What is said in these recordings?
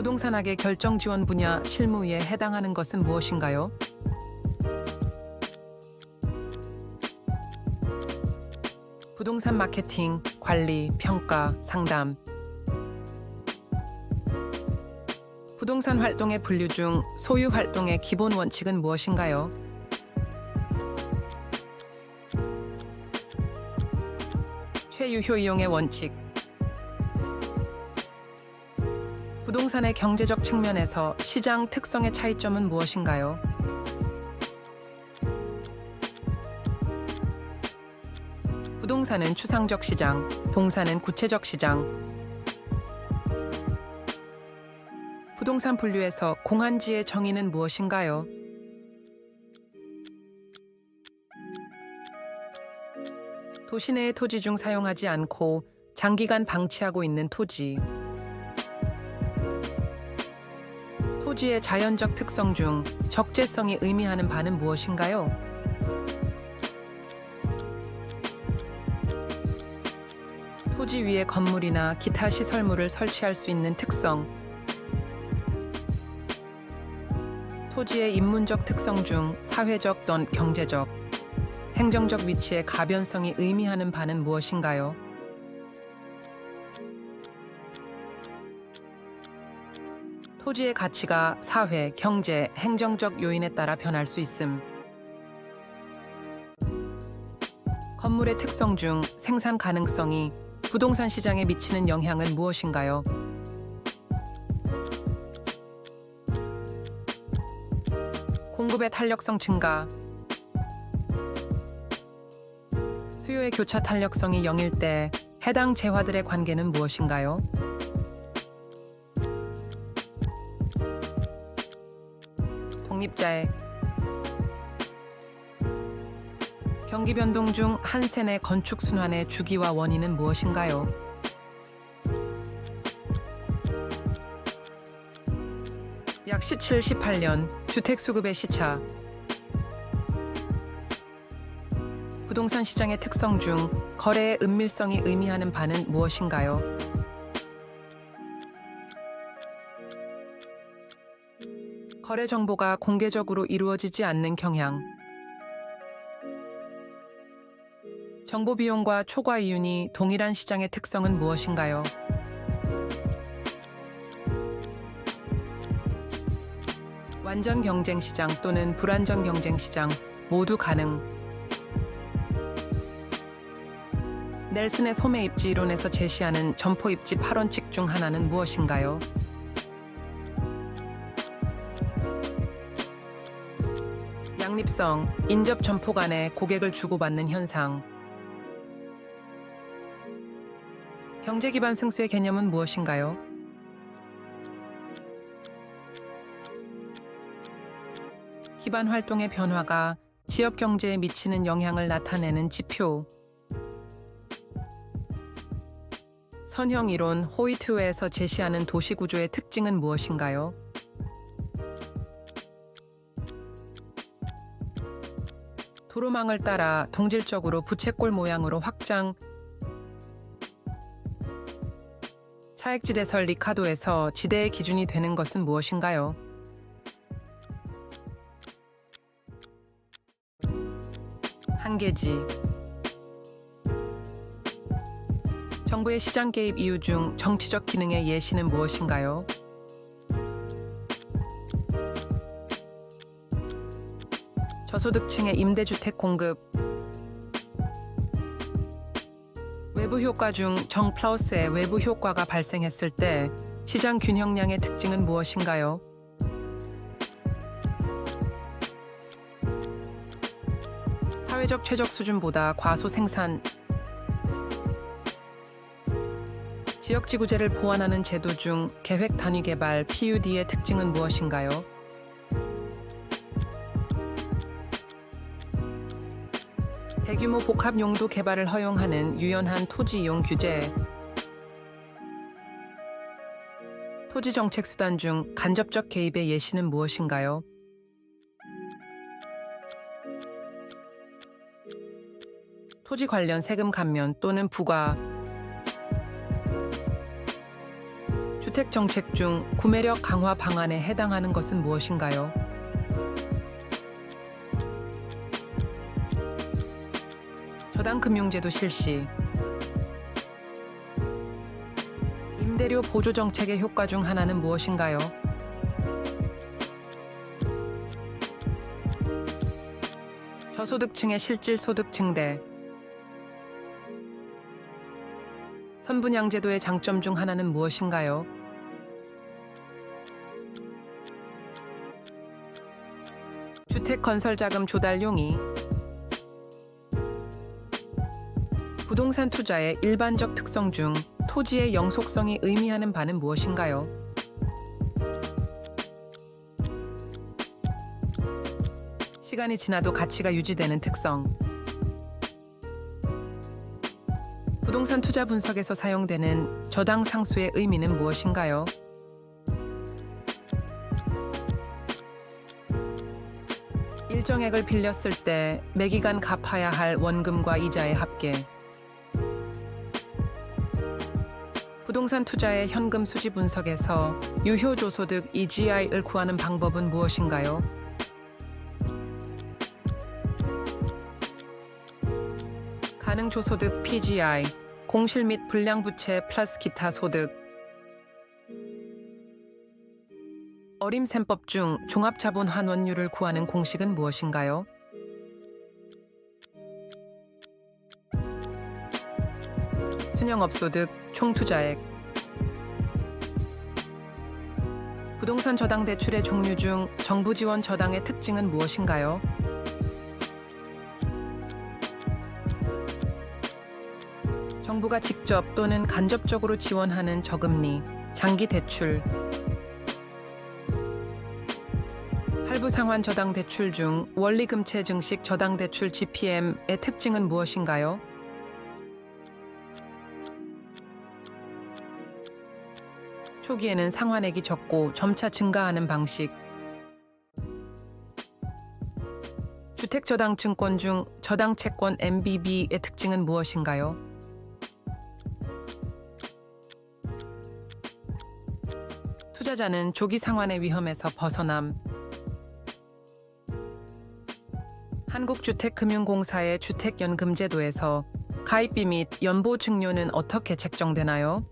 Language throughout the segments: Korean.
부동산학의 결정 지원 분야 실무에 해당하는 것은 무엇인가요? 부동산 마케팅, 관리, 평가, 상담. 부동산 활동의 분류 중 소유 활동의 기본 원칙은 무엇인가요? 최유효 이용의 원칙. 부동산의 경제적 측면에서 시장 특성의 차이점은 무엇인가요? 부동산은 추상적 시장, 동산은 구체적 시장. 부동산 분류에서 공한지의 정의는 무엇인가요? 도시 내의 토지 중 사용하지 않고 장기간 방치하고 있는 토지. 토지의 자연적 특성 중 적재성이 의미하는 바는 무엇인가요? 토지 위에 건물이나 기타 시설물을 설치할 수 있는 특성. 토지의 인문적 특성 중 사회적 또는 경제적, 행정적 위치의 가변성이 의미하는 바는 무엇인가요? 토지의 가치가 사회, 경제, 행정적 요인에 따라 변할 수 있음. 건물의 특성 중 생산 가능성이 부동산 시장에 미치는 영향은 무엇인가요? 공급의 탄력성 증가. 수요의 교차 탄력성이 0일 때 해당 재화들의 관계는 무엇인가요? 독립자액. 경기 변동 중 한 세내 건축 순환의 주기와 원인은 무엇인가요? 약 17, 18년 주택 수급의 시차. 부동산 시장의 특성 중 거래의 은밀성이 의미하는 바는 무엇인가요? 거래 정보가 공개적으로 이루어지지 않는 경향. 정보 비용과 초과 이윤이 동일한 시장의 특성은 무엇인가요? 완전 경쟁 시장 또는 불완전 경쟁 시장 모두 가능. 넬슨의 소매 입지 이론에서 제시하는 점포 입지 8원칙 중 하나는 무엇인가요? 양립성, 인접 점포 간에 고객을 주고받는 현상. 경제 기반 승수의 개념은 무엇인가요? 기반 활동의 변화가 지역 경제에 미치는 영향을 나타내는 지표. 선형 이론 호이트웨에서 제시하는 도시 구조의 특징은 무엇인가요? 도로망을 따라 동질적으로 부채꼴 모양으로 확장. 차액지대설 리카도에서 지대의 기준이 되는 것은 무엇인가요? 한계지. 정부의 시장 개입 이유 중 정치적 기능의 예시는 무엇인가요? 저소득층의 임대주택 공급. 외부 효과 중 정 플러스의 외부 효과가 발생했을 때 시장 균형량의 특징은 무엇인가요? 사회적 최적 수준보다 과소 생산. 지역지구제를 보완하는 제도 중 계획 단위 개발 PUD의 특징은 무엇인가요? 대규모 복합 용도 개발을 허용하는 유연한 토지 이용 규제. 토지 정책 수단 중 간접적 개입의 예시는 무엇인가요? 토지 관련 세금 감면 또는 부과. 주택 정책 중 구매력 강화 방안에 해당하는 것은 무엇인가요? 저당금융제도 실시. 임대료 보조 정책의 효과 중 하나는 무엇인가요? 저소득층의 실질 소득 증대. 선분양제도의 장점 중 하나는 무엇인가요? 주택 건설 자금 조달 용이. 부동산 투자의 일반적 특성 중 토지의 영속성이 의미하는 바는 무엇인가요? 시간이 지나도 가치가 유지되는 특성. 부동산 투자 분석에서 사용되는 저당 상수의 의미는 무엇인가요? 일정액을 빌렸을 때 매기간 갚아야 할 원금과 이자의 합계. 부동산 투자의 현금 수지 분석에서 유효조소득 EGI를 구하는 방법은 무엇인가요? 가능조소득 PGI, 공실 및 불량부채 플러스 기타 소득. 어림셈법 중 종합자본 환원율을 구하는 공식은 무엇인가요? 순영업소득, 총투자액. 부동산 저당 대출의 종류 중 정부 지원 저당의 특징은 무엇인가요? 정부가 직접 또는 간접적으로 지원하는 저금리, 장기 대출. 할부 상환 저당 대출 중 원리금채 증식 저당 대출 GPM의 특징은 무엇인가요? 초기에는 상환액이 적고 점차 증가하는 방식. 주택저당증권 중 저당채권 MBB의 특징은 무엇인가요? 투자자는 조기 상환의 위험에서 벗어남. 한국주택금융공사의 주택연금제도에서 가입비 및 연보증료는 어떻게 책정되나요?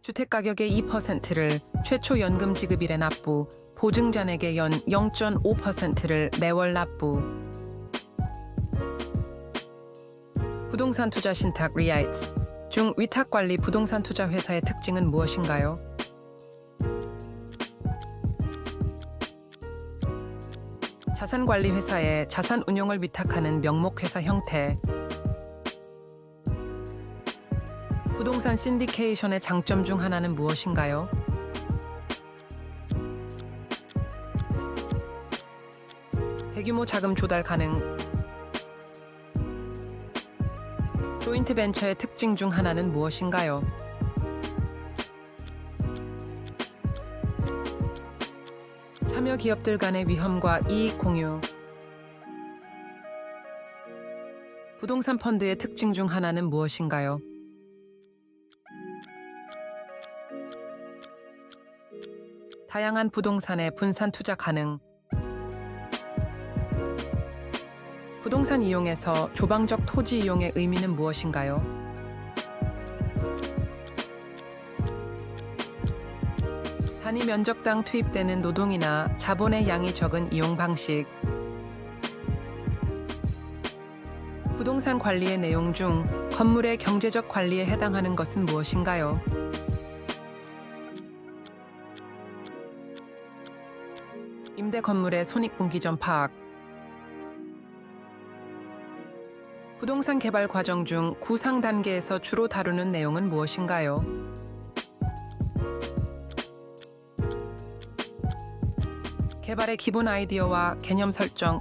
주택가격의 2%를 최초 연금 지급일에 납부, 보증잔액의 연 0.5%를 매월 납부. 부동산 투자 신탁 리아이츠 중 위탁관리 부동산 투자 회사의 특징은 무엇인가요? 자산관리 회사에 자산 운용을 위탁하는 명목회사 형태. 부동산 신디케이션의 장점 중 하나는 무엇인가요? 대규모 자금 조달 가능. 조인트 벤처의 특징 중 하나는 무엇인가요? 참여 기업들 간의 위험과 이익 공유. 부동산 펀드의 특징 중 하나는 무엇인가요? 다양한 부동산에 분산 투자 가능. 부동산 이용에서 조방적 토지 이용의 의미는 무엇인가요? 단위 면적당 투입되는 노동이나 자본의 양이 적은 이용 방식. 부동산 관리의 내용 중 건물의 경제적 관리에 해당하는 것은 무엇인가요? 임대 건물의 손익분기 전 파악. 부동산 개발 과정 중 구상 단계에서 주로 다루는 내용은 무엇인가요? 개발의 기본 아이디어와 개념 설정.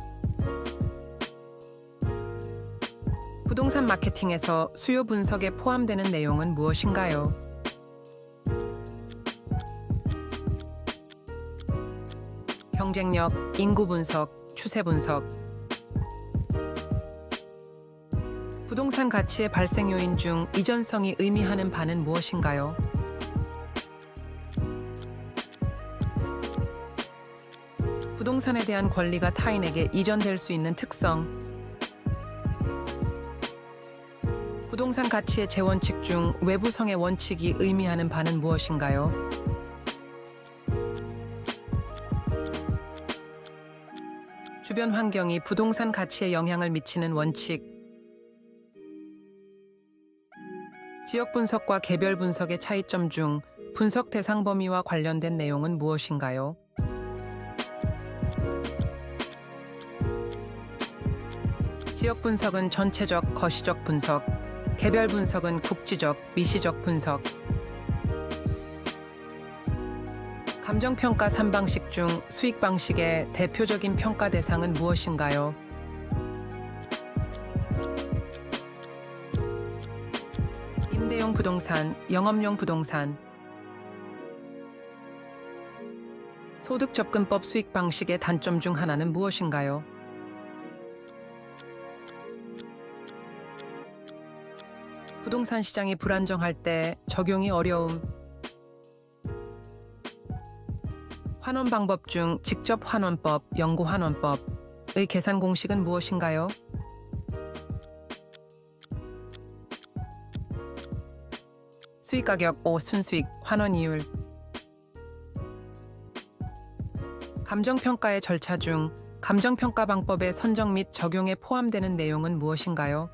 부동산 마케팅에서 수요 분석에 포함되는 내용은 무엇인가요? 경쟁력, 인구 분석, 추세 분석. 부동산 가치의 발생 요인 중 이전성이 의미하는 바는 무엇인가요? 부동산에 대한 권리가 타인에게 이전될 수 있는 특성. 부동산 가치의 재원칙 중 외부성의 원칙이 의미하는 바는 무엇인가요? 주변 환경이 부동산 가치에 영향을 미치는 원칙. 지역 분석과 개별 분석의 차이점 중 분석 대상 범위와 관련된 내용은 무엇인가요? 지역 분석은 전체적, 거시적 분석, 개별 분석은 국지적, 미시적 분석. 감정평가 3방식 중 수익 방식의 대표적인 평가 대상은 무엇인가요? 임대용 부동산, 영업용 부동산. 소득 접근법 수익 방식의 단점 중 하나는 무엇인가요? 부동산 시장이 불안정할 때 적용이 어려움. 환원 방법 중 직접 환원법, 연구 환원법의 계산 공식은 무엇인가요? 수익 가격 5 순수익 환원 이율. 감정평가의 절차 중 감정평가 방법의 선정 및 적용에 포함되는 내용은 무엇인가요?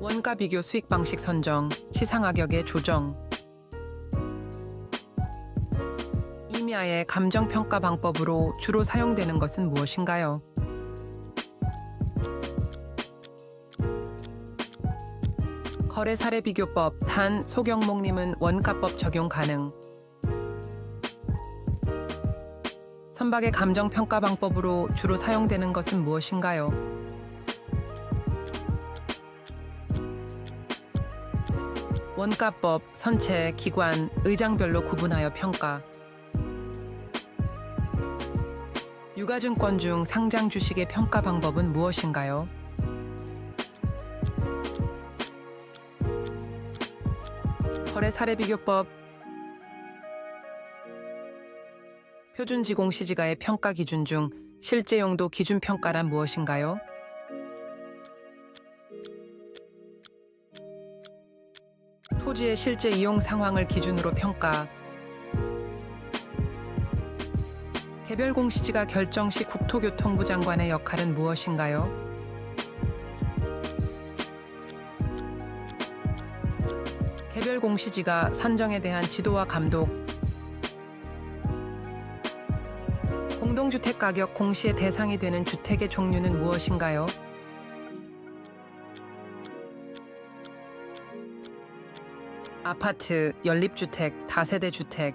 원가 비교 수익 방식 선정, 시상가격의 조정. 이미아의 감정평가 방법으로 주로 사용되는 것은 무엇인가요? 거래 사례 비교법, 단 소경목님은 원가법 적용 가능. 선박의 감정평가 방법으로 주로 사용되는 것은 무엇인가요? 원가법, 선체, 기관, 의장별로 구분하여 평가. 유가증권 중 상장 주식의 평가 방법은 무엇인가요? 거래 사례 비교법. 표준지공시지가의 평가 기준 중 실제 용도 기준 평가란 무엇인가요? 토지의 실제 이용 상황을 기준으로 평가. 개별 공시지가 결정 시 국토교통부 장관의 역할은 무엇인가요? 개별 공시지가 산정에 대한 지도와 감독. 공동주택 가격 공시의 대상이 되는 주택의 종류는 무엇인가요? 아파트, 연립주택, 다세대 주택.